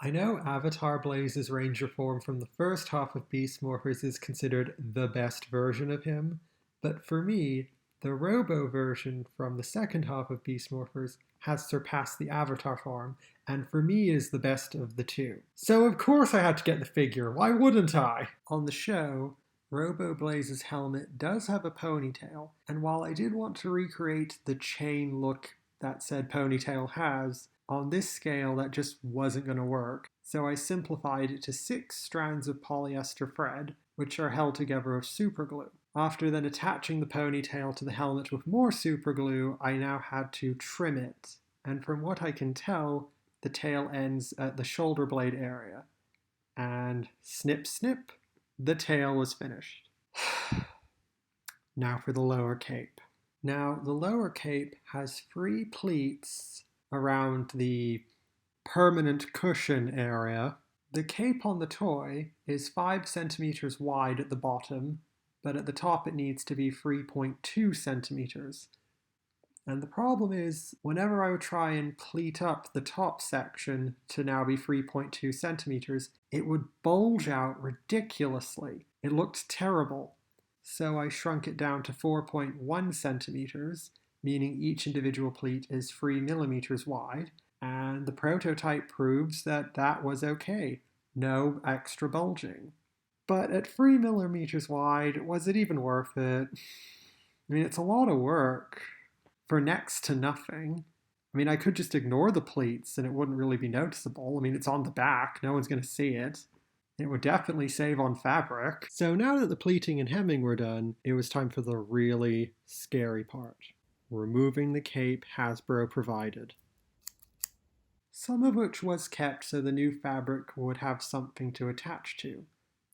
I know Avatar Blaze's Ranger form from the first half of Beast Morphers is considered the best version of him, but for me, the Robo version from the second half of Beast Morphers has surpassed the Avatar form, and for me is the best of the two. So of course I had to get the figure, why wouldn't I? On the show, Robo Blaze's helmet does have a ponytail, and while I did want to recreate the chain look that said ponytail has, on this scale that just wasn't going to work, so I simplified it to 6 strands of polyester thread, which are held together with superglue. After then attaching the ponytail to the helmet with more superglue, I now had to trim it, and from what I can tell, the tail ends at the shoulder blade area. And snip snip, the tail was finished. Now for the lower cape. Now, the lower cape has 3 pleats around the permanent cushion area. The cape on the toy is 5 centimeters wide at the bottom, but at the top it needs to be 3.2 centimeters. And the problem is, whenever I would try and pleat up the top section to now be 3.2 centimeters, it would bulge out ridiculously. It looked terrible. So I shrunk it down to 4.1 centimeters, meaning each individual pleat is 3 millimeters wide, and the prototype proves that that was okay. No extra bulging. But at 3 millimeters wide, was it even worth it? I mean, it's a lot of work for next to nothing. I mean, I could just ignore the pleats and it wouldn't really be noticeable. I mean, it's on the back, no one's going to see it. It would definitely save on fabric. So now that the pleating and hemming were done, it was time for the really scary part. Removing the cape Hasbro provided. Some of which was kept so the new fabric would have something to attach to.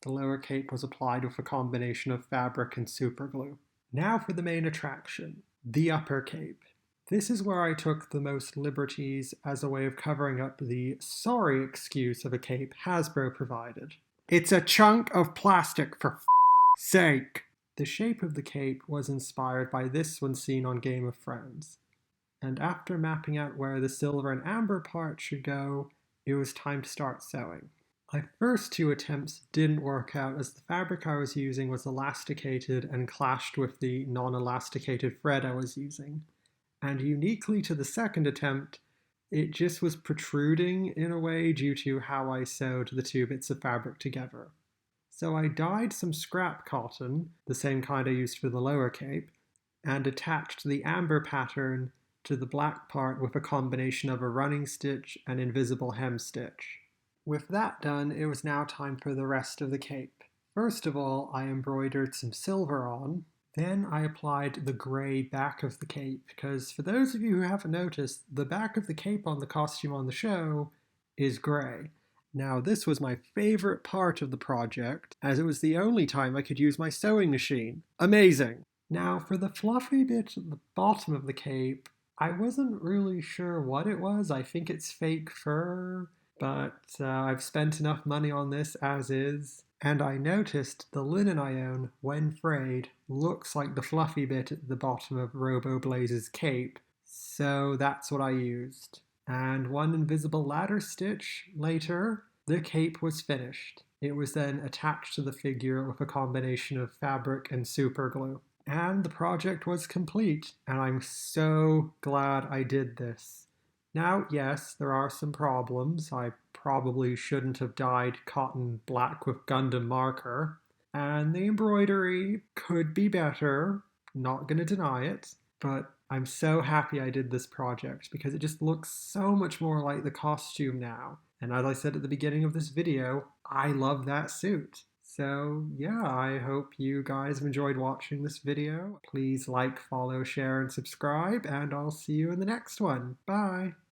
The lower cape was applied with a combination of fabric and superglue. Now for the main attraction, the upper cape. This is where I took the most liberties as a way of covering up the sorry excuse of a cape Hasbro provided. It's a chunk of plastic, for sake! The shape of the cape was inspired by this one seen on Game of Thrones. And after mapping out where the silver and amber part should go, it was time to start sewing. My first 2 attempts didn't work out as the fabric I was using was elasticated and clashed with the non-elasticated thread I was using. And uniquely to the second attempt, it just was protruding in a way due to how I sewed the 2 bits of fabric together. So I dyed some scrap cotton, the same kind I used for the lower cape, and attached the amber pattern to the black part with a combination of a running stitch and invisible hem stitch. With that done, it was now time for the rest of the cape. First of all, I embroidered some silver on. Then I applied the grey back of the cape, because for those of you who haven't noticed, the back of the cape on the costume on the show is grey. Now this was my favourite part of the project, as it was the only time I could use my sewing machine. Amazing! Now for the fluffy bit at the bottom of the cape, I wasn't really sure what it was. I think it's fake fur, but I've spent enough money on this as is. And I noticed the linen I own, when frayed, looks like the fluffy bit at the bottom of Robo Blaze's cape, so that's what I used. And one invisible ladder stitch later, the cape was finished. It was then attached to the figure with a combination of fabric and superglue. And the project was complete, and I'm so glad I did this. Now, yes, there are some problems. I probably shouldn't have dyed cotton black with Gundam marker, and the embroidery could be better, not gonna deny it, but I'm so happy I did this project because it just looks so much more like the costume now. And as I said at the beginning of this video, I love that suit. So yeah, I hope you guys have enjoyed watching this video. Please like, follow, share, and subscribe, and I'll see you in the next one. Bye!